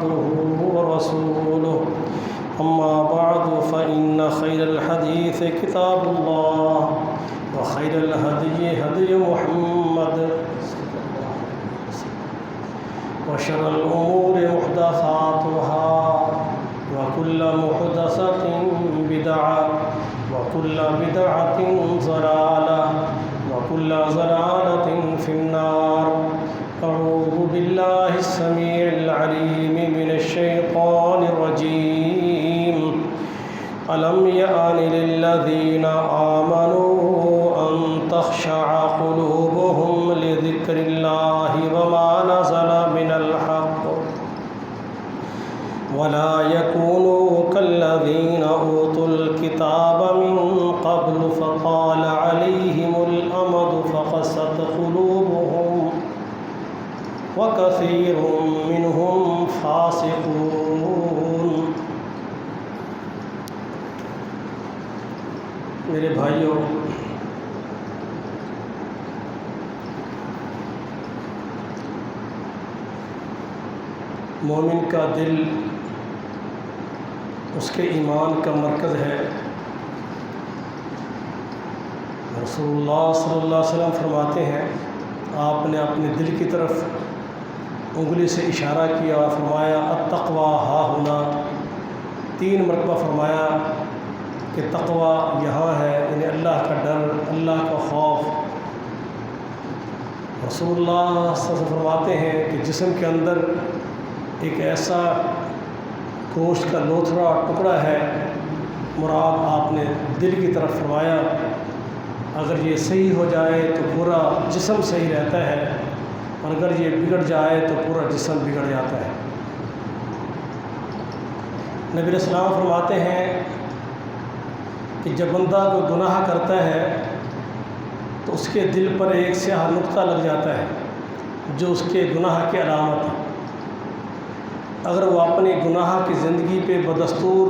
عبده ورسوله أما بعد فإن خير الحديث كتاب الله وخير الهدي هدي محمد وشر الأمور محدثاتها وكل محدثة بدعة وكل بدعة ضلالة وكل ضلالة في النار. أعوذ بالله السميع العليم من الشيطان الرجيم. ألم يأن للذين آمنوا أن تخشع قلوبهم لذكر الله وما نزل من الحق ولا يكونوا كالذين أوتوا الكتاب من قبل فطال عليهم الأمد فقست قلوبهم وكثير منهم فاسقون. میرے بھائیوں، مومن کا دل اس کے ایمان کا مرکز ہے. رسول اللہ صلی اللہ علیہ وسلم فرماتے ہیں، آپ نے اپنے دل کی طرف انگلی سے اشارہ کیا اور فرمایا التقویٰ ہا ہونا. 3 مرتبہ فرمایا کہ تقویٰ یہاں ہے، یعنی اللہ کا ڈر، اللہ کا خوف. رسول اللہ صلی اللہ علیہ وسلم فرماتے ہیں کہ جسم کے اندر ایک ایسا گوشت کا لوتھڑا ٹکڑا ہے، مراد آپ نے دل کی طرف فرمایا، اگر یہ صحیح ہو جائے تو پورا جسم صحیح رہتا ہے، اور اگر یہ بگڑ جائے تو پورا جسم بگڑ جاتا ہے. نبی علیہ السلام فرماتے ہیں کہ جب بندہ کوئی گناہ کرتا ہے تو اس کے دل پر ایک سیاہ نقطہ لگ جاتا ہے جو اس کے گناہ کی علامت ہے. اگر وہ اپنی گناہ کی زندگی پہ بدستور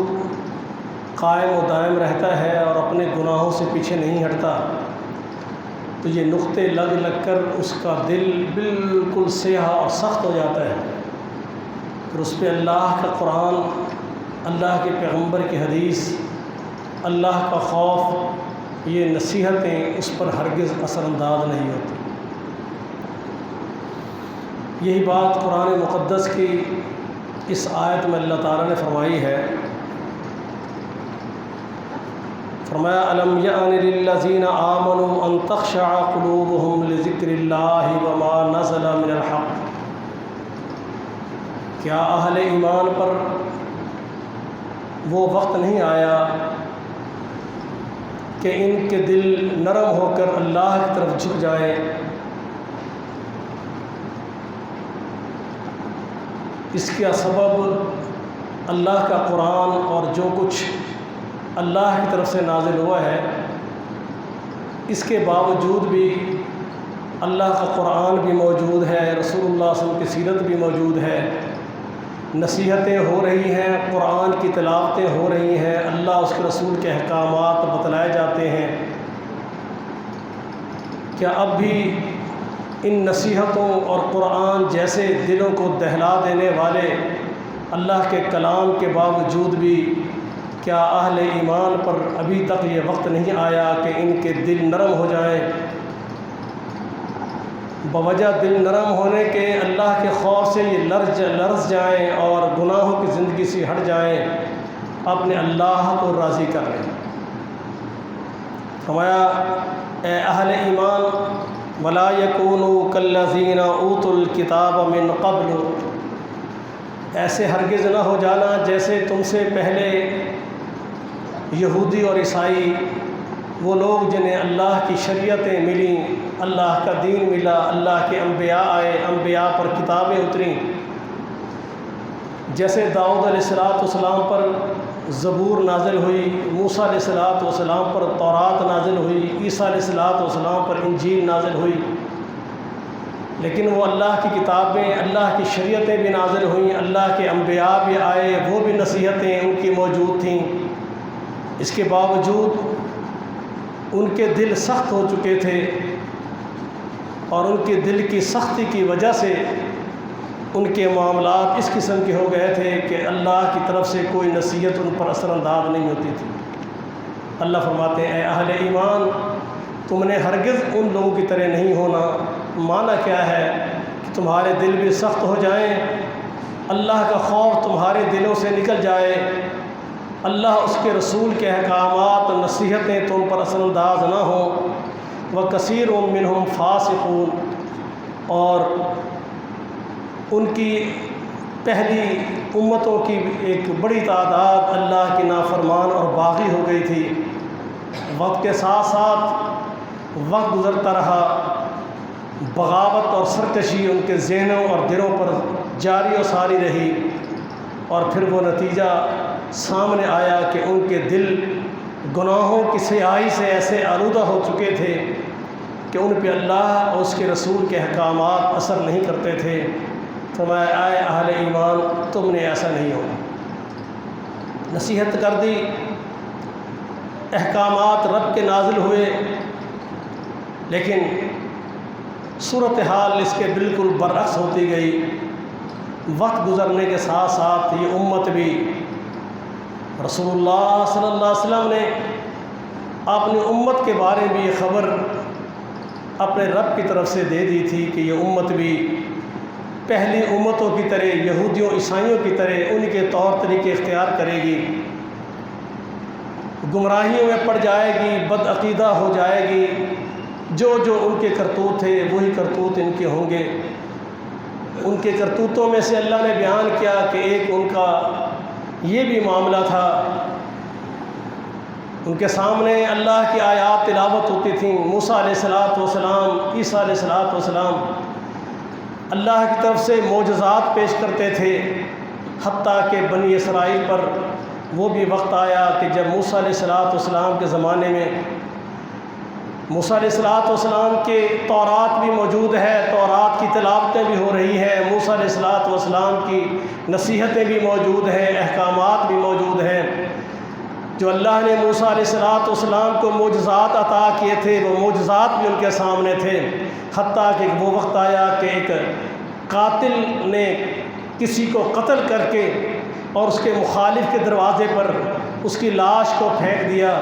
قائم و دائم رہتا ہے اور اپنے گناہوں سے پیچھے نہیں ہٹتا تو یہ نقطے لگ لگ کر اس کا دل بالکل سیاہ اور سخت ہو جاتا ہے. پھر اس پہ اللہ کا قرآن، اللہ کے پیغمبر کی حدیث، اللہ کا خوف، یہ نصیحتیں اس پر ہرگز اثر انداز نہیں ہوتی. یہی بات قرآن مقدس کی اس آیت میں اللہ تعالیٰ نے فرمائی ہے. فرمایا الم یأن للذین آمنوا ان تخشع قلوبهم لذکر اللہ وما نزل من الحق. کیا اہل ایمان پر وہ وقت نہیں آیا کہ ان کے دل نرم ہو کر اللہ کی طرف جھک جائیں؟ اس کا سبب اللہ کا قرآن اور جو کچھ اللہ کی طرف سے نازل ہوا ہے. اس کے باوجود بھی اللہ کا قرآن بھی موجود ہے، رسول اللہ صلی اللہ علیہ وسلم کی سیرت بھی موجود ہے، نصیحتیں ہو رہی ہیں، قرآن کی تلاوتیں ہو رہی ہیں، اللہ اس کے رسول کے احکامات بتلائے جاتے ہیں. کیا اب بھی ان نصیحتوں اور قرآن جیسے دلوں کو دہلا دینے والے اللہ کے کلام کے باوجود بھی کیا اہل ایمان پر ابھی تک یہ وقت نہیں آیا کہ ان کے دل نرم ہو جائیں؟ بوجہ دل نرم ہونے کے اللہ کے خوف سے یہ لرز جائیں اور گناہوں کی زندگی سے ہٹ جائیں، اپنے اللہ کو راضی کر لیں. فرمایا اے اہل ایمان ولا یکونوا کالذین اوتوا الکتاب من قبل. ایسے ہرگز نہ ہو جانا جیسے تم سے پہلے یہودی اور عیسائی، وہ لوگ جنہیں اللہ کی شریعتیں ملیں، اللہ کا دین ملا، اللہ کے انبیاء آئے، انبیاء پر کتابیں اتریں. جیسے داؤد علیہ السلام پر زبور نازل ہوئی، موسیٰ علیہ السلام پر تورات نازل ہوئی، عیسیٰ علیہ السلام پر انجیل نازل ہوئی. لیکن وہ اللہ کی کتابیں، اللہ کی شریعتیں بھی نازل ہوئیں، اللہ کے انبیاء بھی آئے، وہ بھی نصیحتیں ان کی موجود تھیں. اس کے باوجود ان کے دل سخت ہو چکے تھے، اور ان کے دل کی سختی کی وجہ سے ان کے معاملات اس قسم کے ہو گئے تھے کہ اللہ کی طرف سے کوئی نصیحت ان پر اثر انداز نہیں ہوتی تھی۔ اللہ فرماتے ہیں اے اہل ایمان، تم نے ہرگز ان لوگوں کی طرح نہیں ہونا۔ معنی کیا ہے کہ تمہارے دل بھی سخت ہو جائیں، اللہ کا خوف تمہارے دلوں سے نکل جائے، اللہ اس کے رسول کے احکامات اور نصیحتیں تم پر اثر انداز نہ ہوں۔ وَكَثِيرٌ مِّنْهُمْ فَاسِقُونَ، اور ان کی پہلی امتوں کی ایک بڑی تعداد اللہ کی نافرمان اور باغی ہو گئی تھی۔ وقت کے ساتھ ساتھ وقت گزرتا رہا، بغاوت اور سرکشی ان کے ذہنوں اور دلوں پر جاری و ساری رہی، اور پھر وہ نتیجہ سامنے آیا کہ ان کے دل گناہوں کی سیاہی سے ایسے آلودہ ہو چکے تھے کہ ان پہ اللہ اور اس کے رسول کے احکامات اثر نہیں کرتے تھے۔ فرمایا اے اہل ایمان، تم نے ایسا نہیں ہونا۔ نصیحت کر دی، احکامات رب کے نازل ہوئے، لیکن صورتحال اس کے بالکل برعکس ہوتی گئی۔ وقت گزرنے کے ساتھ ساتھ یہ امت بھی، رسول اللہ صلی اللہ علیہ وسلم نے اپنی امت کے بارے میں یہ خبر اپنے رب کی طرف سے دے دی تھی کہ یہ امت بھی پہلی امتوں کی طرح، یہودیوں عیسائیوں کی طرح ان کے طور طریقے اختیار کرے گی، گمراہیوں میں پڑ جائے گی، بد عقیدہ ہو جائے گی، جو ان کے کرتوت تھے وہی کرتوت ان کے ہوں گے۔ ان کے کرتوتوں میں سے اللہ نے بیان کیا کہ ایک ان کا یہ بھی معاملہ تھا، ان کے سامنے اللہ کی آیات تلاوت ہوتی تھیں، موسیٰ علیہ الصلوۃ والسلام، عیسیٰ علیہ الصلوۃ والسلام اللہ کی طرف سے معجزات پیش کرتے تھے، حتیٰ کہ بنی اسرائیل پر وہ بھی وقت آیا کہ جب موسیٰ علیہ الصلوۃ والسلام کے زمانے میں موسیٰ علیہ الصلوۃ والسلام کے تورات بھی موجود ہے، تورات کی تلاوتیں بھی ہو رہی ہیں، موسیٰ علیہ الصلوۃ والسلام کی نصیحتیں بھی موجود ہیں، احکامات بھی موجود ہیں۔ جو اللہ نے موسیٰ علیہ الصلوۃ والسلام کو معجزات عطا کیے تھے، وہ معجزات بھی ان کے سامنے تھے، حتیٰ کہ وہ وقت آیا کہ ایک قاتل نے کسی کو قتل کر کے اور اس کے مخالف کے دروازے پر اس کی لاش کو پھینک دیا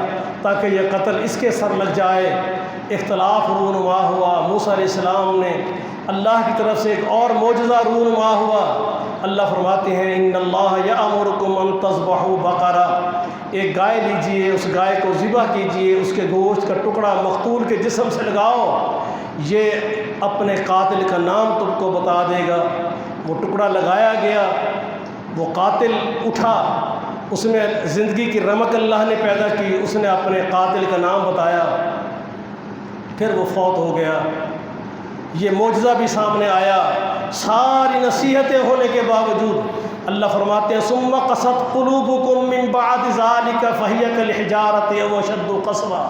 تاکہ یہ قتل اس کے سر لگ جائے۔ اختلاف رونما ہوا، موسیٰ علیہ السلام نے اللہ کی طرف سے ایک اور معجزہ رونما ہوا۔ اللہ فرماتے ہیں ان اللہ یأمرکم ان تذبحوا بقرہ، ایک گائے لیجئے، اس گائے کو ذبح کیجئے، اس کے گوشت کا ٹکڑا مقتول کے جسم سے لگاؤ، یہ اپنے قاتل کا نام تم کو بتا دے گا۔ وہ ٹکڑا لگایا گیا، وہ قاتل اٹھا، اس میں زندگی کی رمق اللہ نے پیدا کی، اس نے اپنے قاتل کا نام بتایا، پھر وہ فوت ہو گیا۔ یہ معجزہ بھی سامنے آیا، ساری نصیحتیں ہونے کے باوجود اللہ فرماتے ہیں ثم قست قلوبکم من بعد ذلک فہی کالحجارۃ او اشد قسوہ،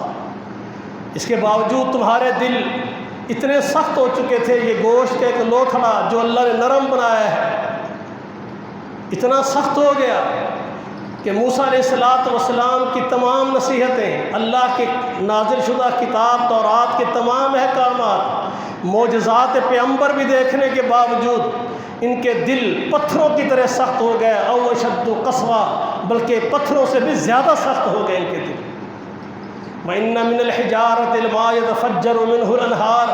اس کے باوجود تمہارے دل اتنے سخت ہو چکے تھے، یہ گوشت کا ایک لوتھڑا جو اللہ نے نرم بنایا ہے اتنا سخت ہو گیا کہ موسیٰ علیہ الصلوۃ والسلام کی تمام نصیحتیں، اللہ کے نازل شدہ کتاب تورات کے تمام احکامات، معجزات پیغمبر بھی دیکھنے کے باوجود ان کے دل پتھروں کی طرح سخت ہو گئے، او اشد قسوہ، بلکہ پتھروں سے بھی زیادہ سخت ہو گئے ان کے دل۔ وَإِنَّ مِنَ الْحِجَارَةِ لَمَا يَتَفَجَّرُ مِنْهُ الْأَنْهَارُ،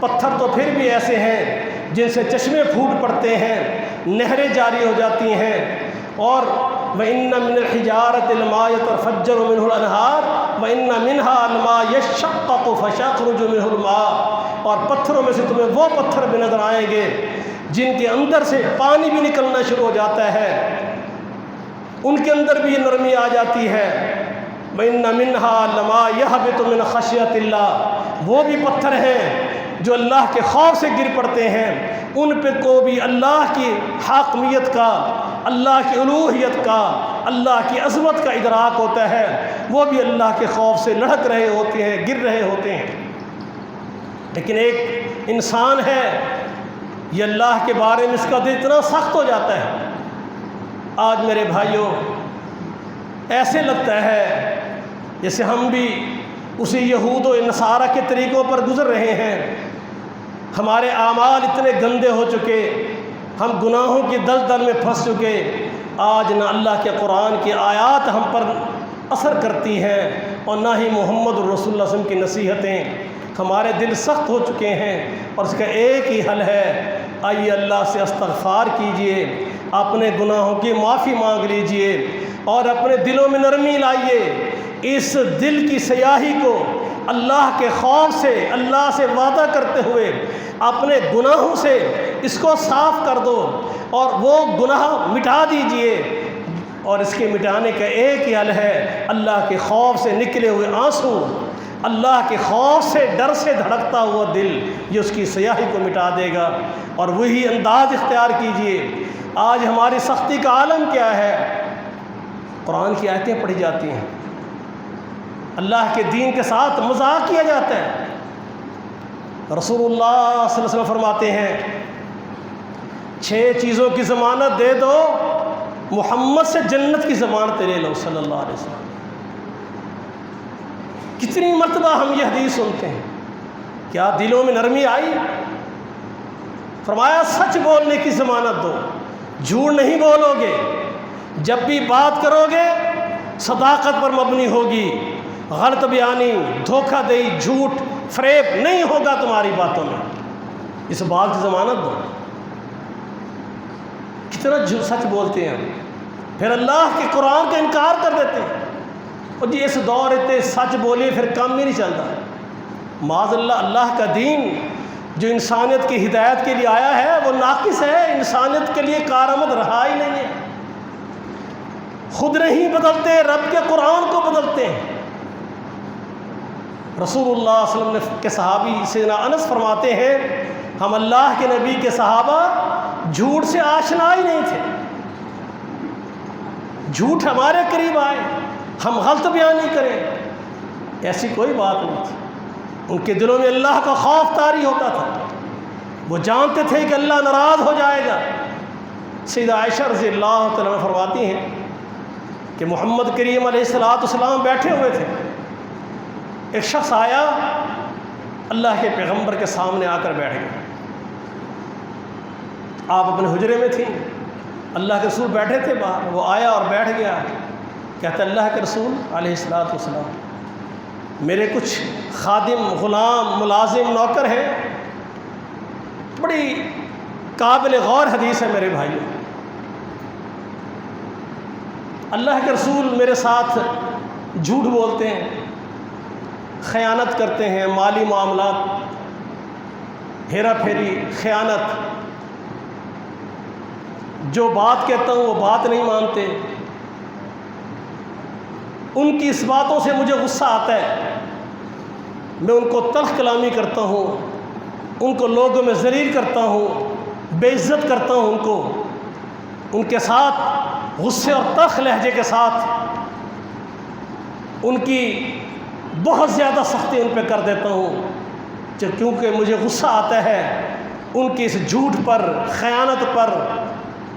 پتھر تو پھر بھی ایسے ہیں جن سے چشمے پھوٹ پڑتے ہیں، نہریں جاری ہو جاتی ہیں، اور وَإِنَّ مِنَ الْحِجَارَةِ لَمَا يَتَفَجَّرُ مِنْهُ الْأَنْهَارُ وَإِنَّ مِنْهَا لَمَا يَشَّقَّقُ فَيَخْرُجُ مِنْهُ الْمَاءُ، اور پتھروں میں سے تمہیں وہ پتھر بھی نظر آئیں گے جن کے اندر سے پانی بھی نکلنا شروع ہو جاتا ہے، ان کے اندر بھی یہ نرمی آ جاتی ہے۔ وَإِنَّ مِنْهَا لَمَا يَهْبِطُ مِنْ خَشْيَةِ اللَّهِ، وہ بھی پتھر ہیں جو اللہ کے خوف سے گر پڑتے ہیں، ان پہ کو بھی اللہ کی حاکمیت کا، اللہ کی الوہیت کا، اللہ کی عظمت کا ادراک ہوتا ہے، وہ بھی اللہ کے خوف سے لڑک رہے ہوتے ہیں، گر رہے ہوتے ہیں۔ لیکن ایک انسان ہے، یہ اللہ کے بارے میں اس کا دل اتنا سخت ہو جاتا ہے۔ آج میرے بھائیوں ایسے لگتا ہے جیسے ہم بھی اسی یہود و نصارہ کے طریقوں پر گزر رہے ہیں، ہمارے اعمال اتنے گندے ہو چکے، ہم گناہوں کی دلدل میں پھنس چکے، آج نہ اللہ کے قرآن کی آیات ہم پر اثر کرتی ہیں اور نہ ہی محمد رسول اللہ صلی اللہ علیہ وسلم کی نصیحتیں۔ ہمارے دل سخت ہو چکے ہیں اور اس کا ایک ہی حل ہے، آئیے اللہ سے استغفار کیجئے، اپنے گناہوں کی معافی مانگ لیجئے اور اپنے دلوں میں نرمی لائیے۔ اس دل کی سیاہی کو اللہ کے خوف سے، اللہ سے وعدہ کرتے ہوئے اپنے گناہوں سے اس کو صاف کر دو اور وہ گناہ مٹا دیجئے۔ اور اس کے مٹانے کا ایک ہی حل ہے، اللہ کے خوف سے نکلے ہوئے آنسو، اللہ کے خوف سے، ڈر سے دھڑکتا ہوا دل، یہ اس کی سیاہی کو مٹا دے گا۔ اور وہی انداز اختیار کیجئے۔ آج ہماری سختی کا عالم کیا ہے؟ قرآن کی آیتیں پڑھی جاتی ہیں، اللہ کے دین کے ساتھ مذاق کیا جاتا ہے۔ رسول اللہ صلی اللہ علیہ وسلم فرماتے ہیں 6 چیزوں کی ضمانت دے دو، محمد سے جنت کی ضمانت لے لو صلی اللہ علیہ وسلم۔ کتنی مرتبہ ہم یہ حدیث سنتے ہیں، کیا دلوں میں نرمی آئی؟ فرمایا سچ بولنے کی ضمانت دو، جھوٹ نہیں بولو گے، جب بھی بات کرو گے صداقت پر مبنی ہوگی، غلط بیانی، دھوکہ دہی، جھوٹ، فریب نہیں ہوگا تمہاری باتوں میں، اس بات کی ضمانت دو۔ کتنا سچ بولتے ہیں ہم، پھر اللہ کے قرآن کا انکار کر دیتے ہیں۔ اور جی اس دور اتنے سچ بولیے پھر کم ہی نہیں چلتا۔ معاذ اللہ، اللہ کا دین جو انسانیت کی ہدایت کے لیے آیا ہے وہ ناقص ہے، انسانیت کے لیے کارآمد رہا ہی نہیں ہے۔ خود نہیں بدلتے، رب کے قرآن کو بدلتے ہیں۔ رسول اللہ صلی اللہ علیہ وسلم کے صحابی سیدنا انس فرماتے ہیں ہم اللہ کے نبی کے صحابہ جھوٹ سے آشنا ہی نہیں تھے، جھوٹ ہمارے قریب آئے، ہم غلط بیان نہیں کریں، ایسی کوئی بات نہیں تھی۔ ان کے دلوں میں اللہ کا خوف طاری ہوتا تھا، وہ جانتے تھے کہ اللہ ناراض ہو جائے گا۔ سیدہ عائشہ رضی اللہ تعالیٰ عنہ فرماتی ہیں کہ محمد کریم علیہ السلام بیٹھے ہوئے تھے، ایک شخص آیا اللہ کے پیغمبر کے سامنے آ کر بیٹھ گیا۔ آپ اپنے حجرے میں تھیں، اللہ کے رسول بیٹھے تھے باہر، وہ آیا اور بیٹھ گیا۔ کہتا اللہ کے رسول علیہ السلام میرے کچھ خادم، غلام، ملازم، نوکر ہیں، بڑی قابل غور حدیث ہے میرے بھائیوں، اللہ کے رسول میرے ساتھ جھوٹ بولتے ہیں، خیانت کرتے ہیں، مالی معاملات، ہیرا پھیری، خیانت، جو بات کہتا ہوں وہ بات نہیں مانتے، ان کی اس باتوں سے مجھے غصہ آتا ہے، میں ان کو تلخ کلامی کرتا ہوں، ان کو لوگوں میں ذلیل کرتا ہوں، بے عزت کرتا ہوں، ان کو ان کے ساتھ غصے اور تلخ لہجے کے ساتھ ان کی بہت زیادہ سختی ان پہ کر دیتا ہوں، کیونکہ مجھے غصہ آتا ہے ان کی اس جھوٹ پر، خیانت پر،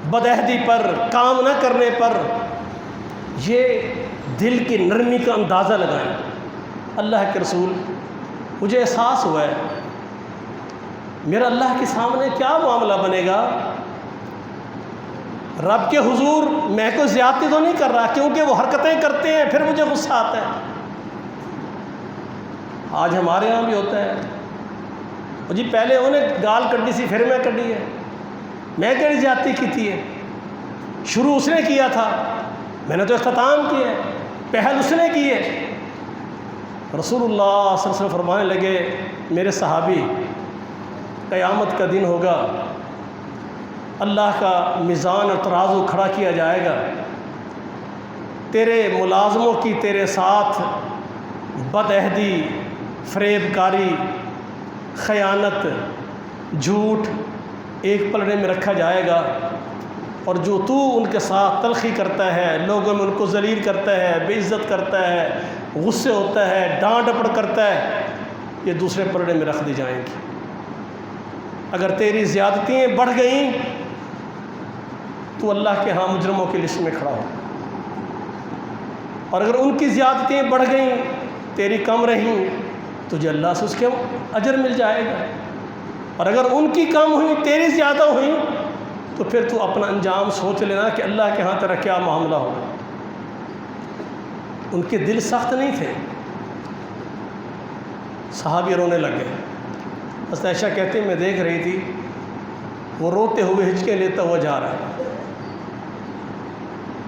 بدعہدی پر، کام نہ کرنے پر۔ یہ دل کی نرمی کا اندازہ لگائیں۔ اللہ کے رسول مجھے احساس ہوا ہے میرا اللہ کے سامنے کیا معاملہ بنے گا، رب کے حضور میں کوئی زیادتی تو نہیں کر رہا، کیونکہ وہ حرکتیں کرتے ہیں پھر مجھے غصہ آتا ہے۔ آج ہمارے یہاں بھی ہوتا ہے، جی پہلے انہیں گال کڈی سی پھر میں کڈی ہے، میں کہڑی زیادتی کی ہے، شروع اس نے کیا تھا، میں نے تو اختتام کیا ہے، پہل اس نے کی ہے۔ رسول اللہ صلی اللہ علیہ وسلم فرمانے لگے میرے صحابی، قیامت کا دن ہوگا، اللہ کا میزان اور ترازو کھڑا کیا جائے گا، تیرے ملازموں کی تیرے ساتھ بدعہدی، فریب کاری، خیانت، جھوٹ ایک پلڑے میں رکھا جائے گا، اور جو تو ان کے ساتھ تلخی کرتا ہے، لوگوں میں ان کو ذلیل کرتا ہے، بے عزت کرتا ہے، غصے ہوتا ہے، ڈانٹ ڈپٹ کرتا ہے، یہ دوسرے پلڑے میں رکھ دی جائیں گی۔ اگر تیری زیادتیاں بڑھ گئیں تو اللہ کے ہاں مجرموں کی لسٹ میں کھڑا ہو، اور اگر ان کی زیادتیاں بڑھ گئیں، تیری کم رہیں، تجھے اللہ سے اس کے اجر مل جائے گا، اور اگر ان کی کم ہوئی تیری زیادہ ہوئی تو پھر تو اپنا انجام سوچ لینا کہ اللہ کے ہاں تیرا کیا معاملہ ہوگا۔ ان کے دل سخت نہیں تھے، صحابی رونے لگ گئے۔ حضرت عائشہ کہتے ہیں میں دیکھ رہی تھی وہ روتے ہوئے ہچکے لیتا ہوا جا رہا ہے۔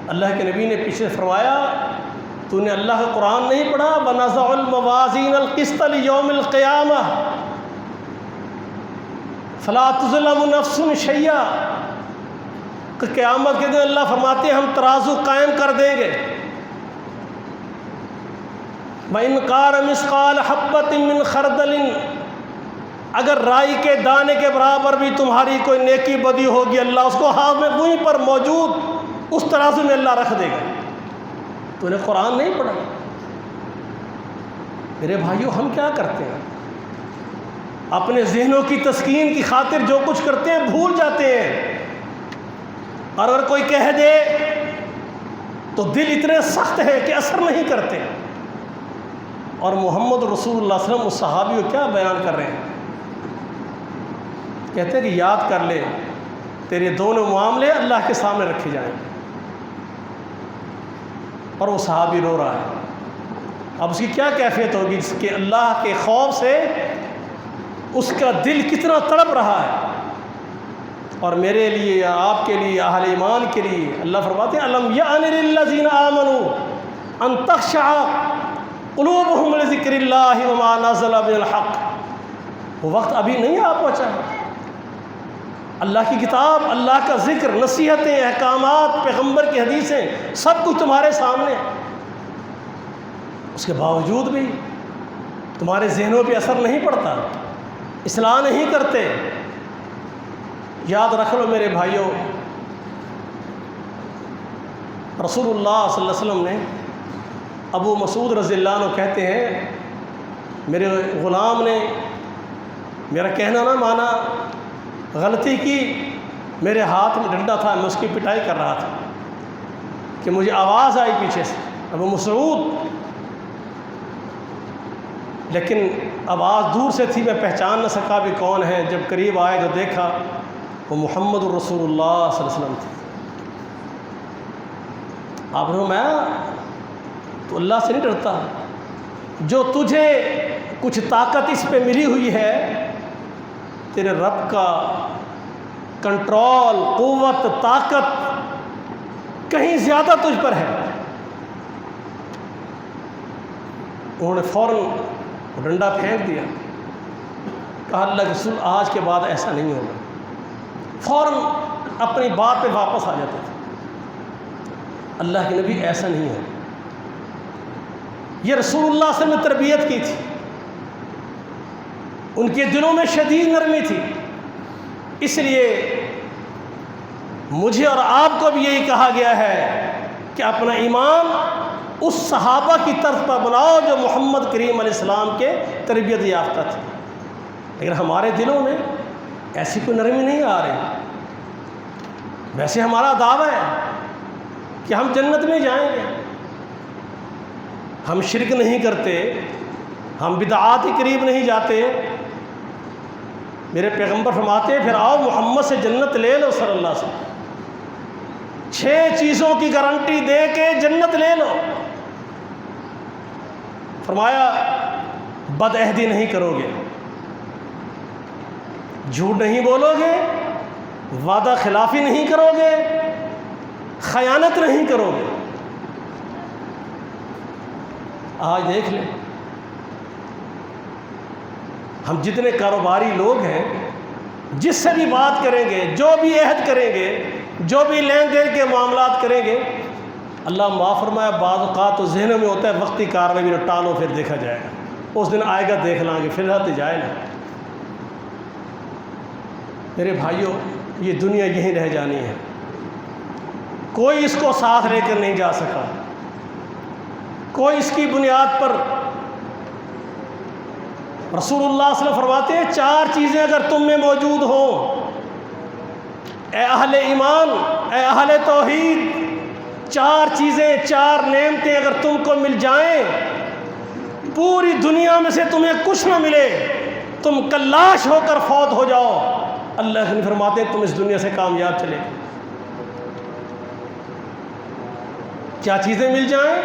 اللہ کے نبی نے پیچھے فرمایا تو نے اللہ کا قرآن نہیں پڑھا؟ وَنَزَعُ الْمَوَازِينَ الْقِسْطَ لِيَوْمِ الْقِيَامَةِ فَلَا تُظْلَمُ نَفْسٌ شَيْئًا، کہ قیامت کے دن اللہ فرماتے ہیں ہم ترازو قائم کر دیں گے۔ وَإِنْ قَالَ مِثْقَالَ حَبَّةٍ مِّنْ خَرْدَلٍ، اگر رائی کے دانے کے برابر بھی تمہاری کوئی نیکی بدی ہوگی اللہ اس کو ہاتھ میں وہیں پر موجود اس ترازو میں اللہ رکھ دے گا۔ تو نے قرآن نہیں پڑھا؟ میرے بھائیوں ہم کیا کرتے ہیں؟ اپنے ذہنوں کی تسکین کی خاطر جو کچھ کرتے ہیں بھول جاتے ہیں، اور اگر کوئی کہہ دے تو دل اتنے سخت ہے کہ اثر نہیں کرتے۔ اور محمد رسول اللہ صلی اللہ علیہ وسلم اس صحابی کو کیا بیان کر رہے ہیں؟ کہتے ہیں کہ یاد کر لے تیرے دونوں معاملے اللہ کے سامنے رکھے جائیں، اور وہ صحابی رو رہا ہے۔ اب اس کی کیا کیفیت ہوگی جس کہ اللہ کے خوف سے اس کا دل کتنا تڑپ رہا ہے۔ اور میرے لیے یا آپ کے لیے اہل ایمان کے لیے اللہ فرماتے ہیں الم یعن للذین آمنوا ان تخشع قلوبہم لذکر اللہ وما نزل من الحق، وہ وقت ابھی نہیں آ پہنچا۔ اللہ کی کتاب، اللہ کا ذکر، نصیحتیں، احکامات، پیغمبر کی حدیثیں، سب کچھ تمہارے سامنے، اس کے باوجود بھی تمہارے ذہنوں پہ اثر نہیں پڑتا، اصلاح نہیں کرتے۔ یاد رکھ لو میرے بھائیوں، رسول اللہ صلی اللہ علیہ وسلم نے ابو مسعود رضی اللہ عنہ کہتے ہیں میرے غلام نے میرا کہنا نہ مانا، غلطی کی، میرے ہاتھ میں ڈنڈا تھا، میں اس کی پٹائی کر رہا تھا کہ مجھے آواز آئی پیچھے سے ابو مسعود، لیکن آواز دور سے تھی، میں پہچان نہ سکا بھی کون ہے۔ جب قریب آئے تو دیکھا وہ محمد الرسول اللہ صلی اللہ علیہ وسلم تھے۔ آپ نے فرمایا تو اللہ سے نہیں ڈرتا؟ جو تجھے کچھ طاقت اس پہ ملی ہوئی ہے، تیرے رب کا کنٹرول، قوت، طاقت کہیں زیادہ تجھ پر ہے۔ انہوں نے فوراً ڈنڈا پھینک دیا، کہا اللہ کے رسول آج کے بعد ایسا نہیں ہوگا۔ فوراً اپنی بات پہ واپس آ جاتے تھے۔ اللہ کے نبی ایسا نہیں ہے، یہ رسول اللہ صلی اللہ علیہ وسلم نے تربیت کی تھی، ان کے دلوں میں شدید نرمی تھی۔ اس لیے مجھے اور آپ کو بھی یہی کہا گیا ہے کہ اپنا ایمان اس صحابہ کی طرز پر بناؤ جو محمد کریم علیہ السلام کے تربیت یافتہ تھے۔ لیکن ہمارے دلوں میں ایسی کوئی نرمی نہیں آ رہی۔ ویسے ہمارا دعویٰ ہے کہ ہم جنت میں جائیں گے، ہم شرک نہیں کرتے، ہم بدعات کے قریب نہیں جاتے۔ میرے پیغمبر فرماتے ہیں پھر آؤ محمد سے جنت لے لو صلی اللہ علیہ وسلم، 6 چیزوں کی گارنٹی دے کے جنت لے لو۔ فرمایا بد عہدی نہیں کرو گے، جھوٹ نہیں بولو گے، وعدہ خلافی نہیں کرو گے، خیانت نہیں کرو گے۔ آج دیکھ لیں ہم جتنے کاروباری لوگ ہیں، جس سے بھی بات کریں گے، جو بھی عہد کریں گے، جو بھی لین دین کے معاملات کریں گے، اللہ معاف فرمایا بعض اوقات تو ذہنوں میں ہوتا ہے وقتی کارروائی بھی ٹالو پھر دیکھا جائے گا، اس دن آئے گا دیکھ لیں گے، فی الحال جائے نا۔ میرے بھائیوں یہ دنیا یہیں رہ جانی ہے، کوئی اس کو ساتھ لے کر نہیں جا سکا، کوئی اس کی بنیاد پر۔ رسول اللہ صلی اللہ علیہ وسلم فرماتے ہیں 4 چیزیں اگر تم میں موجود ہوں، اے اہل ایمان، اے اہل توحید، 4 چیزیں، 4 نعمتیں اگر تم کو مل جائیں، پوری دنیا میں سے تمہیں کچھ نہ ملے، تم کلاش ہو کر فوت ہو جاؤ، اللہ نے فرماتے ہیں تم اس دنیا سے کامیاب چلے گئے۔ کیا چیزیں مل جائیں؟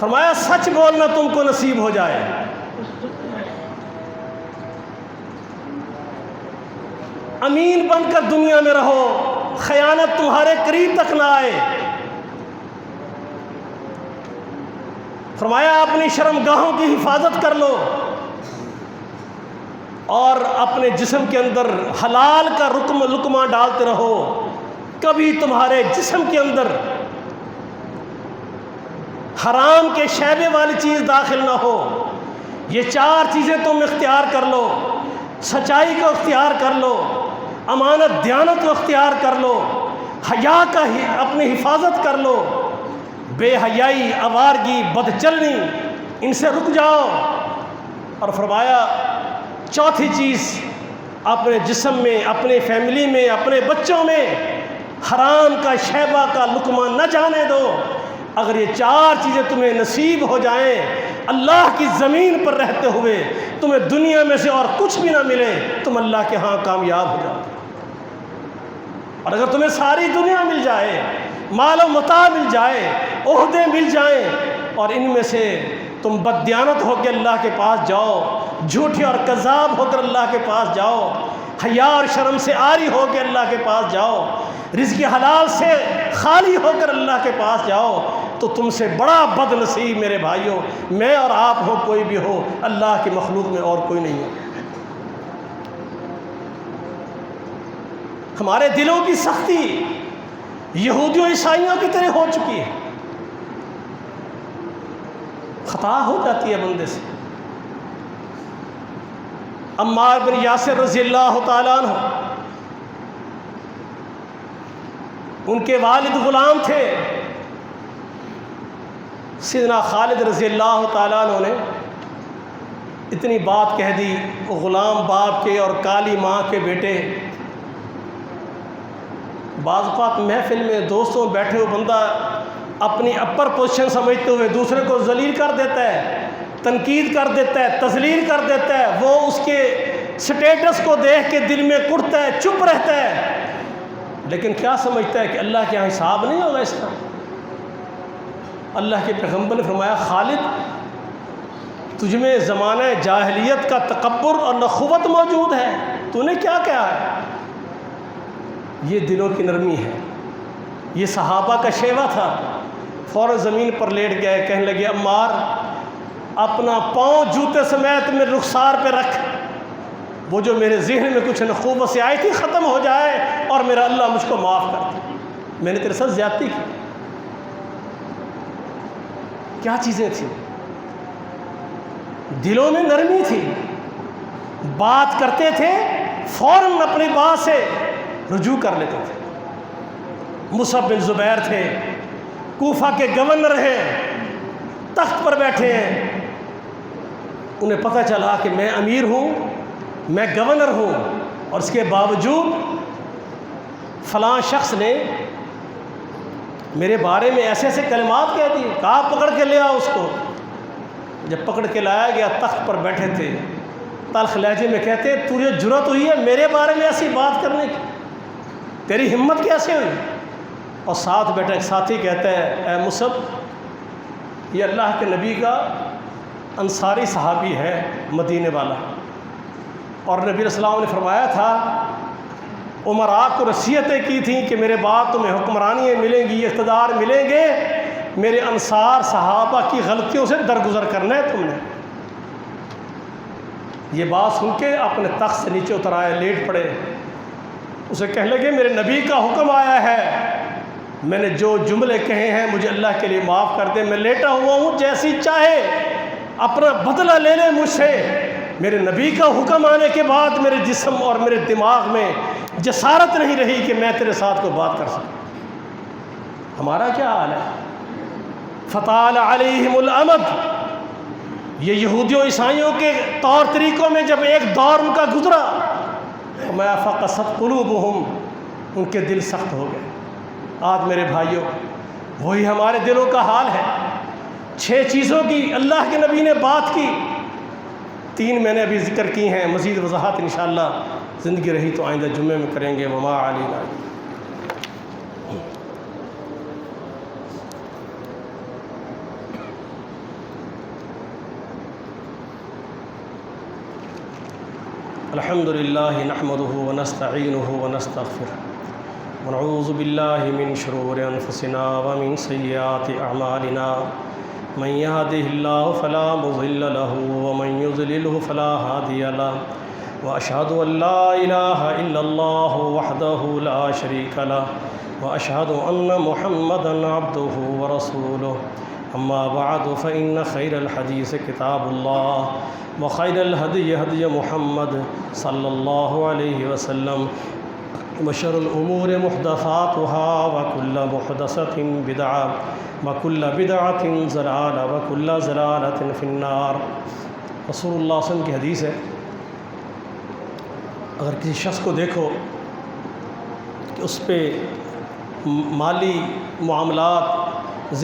فرمایا سچ بولنا تم کو نصیب ہو جائے، امین بن کر دنیا میں رہو، خیانت تمہارے قریب تک نہ آئے۔ فرمایا اپنی شرمگاہوں کی حفاظت کر لو اور اپنے جسم کے اندر حلال کا لقمہ ڈالتے رہو، کبھی تمہارے جسم کے اندر حرام کے شیبے والی چیز داخل نہ ہو۔ یہ 4 چیزیں تم اختیار کر لو، سچائی کو اختیار کر لو، امانت دیانت کو اختیار کر لو، حیا کا اپنی حفاظت کر لو، بے حیائی، آوارگی، بدچلنی، ان سے رک جاؤ۔ اور فرمایا چوتھی چیز، اپنے جسم میں، اپنے فیملی میں، اپنے بچوں میں حرام کا شیبہ کا لقمہ نہ جانے دو۔ اگر یہ 4 چیزیں تمہیں نصیب ہو جائیں، اللہ کی زمین پر رہتے ہوئے تمہیں دنیا میں سے اور کچھ بھی نہ ملے، تم اللہ کے ہاں کامیاب ہو جاؤ۔ اور اگر تمہیں ساری دنیا مل جائے، مال و متاع مل جائے، عہدے مل جائیں، اور ان میں سے تم بددیانت ہو کے اللہ کے پاس جاؤ، جھوٹے اور کذاب ہو کر اللہ کے پاس جاؤ، حیا اور شرم سے عاری ہو کے اللہ کے پاس جاؤ، رزق حلال سے خالی ہو کر اللہ کے پاس جاؤ، تو تم سے بڑا بد نصیب میرے بھائیوں، میں اور آپ ہو، کوئی بھی ہو، اللہ کی مخلوق میں اور کوئی نہیں ہے۔ ہمارے دلوں کی سختی یہودیوں عیسائیوں کی طرح ہو چکی ہے، خطا ہو جاتی ہے بندے سے۔ عمار بن یاسر رضی اللہ تعالیٰ عنہ، ان کے والد غلام تھے، سیدنا خالد رضی اللہ تعالیٰ عنہ نے اتنی بات کہہ دی، غلام باپ کے اور کالی ماں کے بیٹے۔ بعض اوقات محفل میں دوستوں بیٹھے ہوئے بندہ اپنی اپر پوزیشن سمجھتے ہوئے دوسرے کو ذلیل کر دیتا ہے، تنقید کر دیتا ہے، تذلیل کر دیتا ہے، وہ اس کے سٹیٹس کو دیکھ کے دل میں کڑتا ہے، چپ رہتا ہے، لیکن کیا سمجھتا ہے کہ اللہ کے یہاں حساب نہیں ہوگا اس کا۔ اللہ کے پیغمبر نے فرمایا خالد، تجھ میں زمانہ جاہلیت کا تکبر اور نخوت موجود ہے، تو نے کیا کہا ہے؟ یہ دلوں کی نرمی ہے، یہ صحابہ کا شیوہ تھا۔ فوراً زمین پر لیٹ گئے، کہنے لگے عمار اپنا پاؤں جوتے سمیت میرے رخسار پہ رکھ، وہ جو میرے ذہن میں کچھ نخوت سے آئی تھی ختم ہو جائے، اور میرا اللہ مجھ کو معاف کر دے، میں نے تیرے ساتھ زیادتی کی۔ کیا چیزیں تھیں؟ دلوں میں نرمی تھی، بات کرتے تھے فوراً اپنی بات سے رجوع کر لیتے تھے۔ مصعب بن زبیر تھے، کوفہ کے گورنر ہیں، تخت پر بیٹھے ہیں، انہیں پتہ چلا کہ میں امیر ہوں، میں گورنر ہوں، اور اس کے باوجود فلاں شخص نے میرے بارے میں ایسے ایسے کلمات کہہ دی، کہا پکڑ کے لے آؤ اس کو۔ جب پکڑ کے لایا گیا، تخت پر بیٹھے تھے، تلخ لہجے میں کہتے تجھے جرأت ہوئی ہے میرے بارے میں ایسی بات کرنے کی، تیری ہمت کیسے ہوئی؟ اور ساتھ بیٹھا ایک ساتھی کہتا ہے اے مصعب، یہ اللہ کے نبی کا انصاری صحابی ہے، مدینے والا، اور نبی علیہ السلام نے فرمایا تھا، عمراء کو نصیحتیں کی تھیں کہ میرے بعد تمہیں حکمرانیاں ملیں گی، اقتدار ملیں گے، میرے انصار صحابہ کی غلطیوں سے درگزر کرنا ہے تم نے۔ یہ بات سن کے اپنے تخت سے نیچے اتر آئے، لیٹ پڑے، اسے کہنے لگے میرے نبی کا حکم آیا ہے، میں نے جو جملے کہے ہیں مجھے اللہ کے لیے معاف کر دے، میں لیٹا ہوا ہوں، جیسی چاہے اپنا بدلہ لے لے مجھ سے۔ میرے نبی کا حکم آنے کے بعد میرے جسم اور میرے دماغ میں جسارت نہیں رہی کہ میں تیرے ساتھ کوئی بات کر سکوں۔ ہمارا کیا حال ہے؟ فطال علیہم الامد، یہ یہودیوں عیسائیوں کے طور طریقوں میں جب ایک دور ان کا گزرا، فما فقست قلوبہم، ان کے دل سخت ہو گئے۔ آج میرے بھائیوں وہی ہمارے دلوں کا حال ہے۔ 6 چیزوں کی اللہ کے نبی نے بات کی، 3 میں نے ابھی ذکر کی ہیں، مزید وضاحت انشاءاللہ زندگی رہی تو آئندہ جمعے میں کریں گے۔ وما علینا۔ الحمد للہ نحمده ونستعینه ونستغفره ونعوذ باللہ من شرور انفسنا ومن سیئات اعمالنا من يهده الله فلا مضل له ومن يضلله فلا هادي له واشهد ان لا اله الا الله وحده لا شريك له واشهد ان محمدا عبده ورسوله اما بعد فان خير الحديث كتاب الله وخير الهدي هدي محمد صلى الله عليه وسلم وشر الأمور محدثاتها وكل محدثة بدعة وكل بدعة ضلالة وكل ضلالة في النار۔ رسول اللہ صلی اللہ علیہ وسلم کی حدیث ہے، اگر کسی شخص کو دیکھو کہ اس پہ مالی معاملات،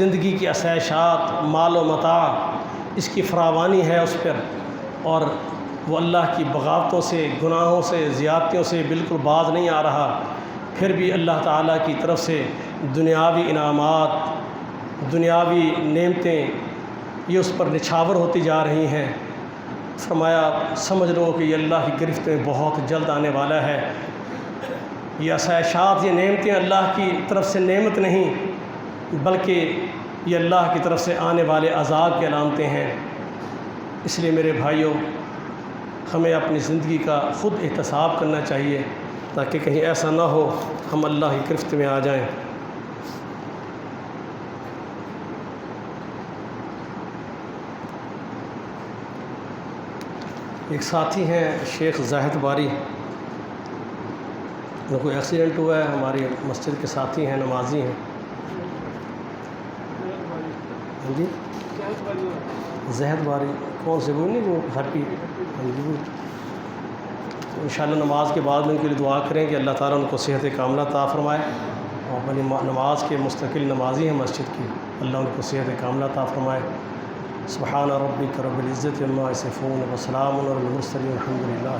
زندگی کی آسائشات، مال و متاع، اس کی فراوانی ہے اس پر، اور وہ اللہ کی بغاوتوں سے، گناہوں سے، زیادتیوں سے بالکل باز نہیں آ رہا، پھر بھی اللہ تعالیٰ کی طرف سے دنیاوی انعامات، دنیاوی نعمتیں یہ اس پر نچھاور ہوتی جا رہی ہیں، فرمایا سمجھ لو کہ یہ اللہ کی گرفت میں بہت جلد آنے والا ہے۔ یہ آسائشات، یہ نعمتیں اللہ کی طرف سے نعمت نہیں، بلکہ یہ اللہ کی طرف سے آنے والے عذاب کی علامتیں ہیں۔ اس لیے میرے بھائیوں، ہمیں اپنی زندگی کا خود احتساب کرنا چاہیے، تاکہ کہیں ایسا نہ ہو ہم اللہ کی گرفت میں آ جائیں۔ ایک ساتھی ہیں شیخ زاہد باری، ان کو ایکسیڈنٹ ہوا ہے، ہماری مسجد کے ساتھی ہیں، نمازی ہیں۔ جی زہد باری کون سے؟ وہ نہیں، وہ گھر کی انشاءاللہ نماز کے بعد میں ان کے لیے دعا کریں کہ اللہ تعالیٰ ان کو صحت کاملہ عطا فرمائے، اور اپنی نماز کے مستقل نمازی ہیں مسجد کی، اللہ ان کو صحت کاملہ عطا فرمائے۔ سبحان ربک رب العزت عما یصفون وسلام علی المرسلین، الحمد للہ۔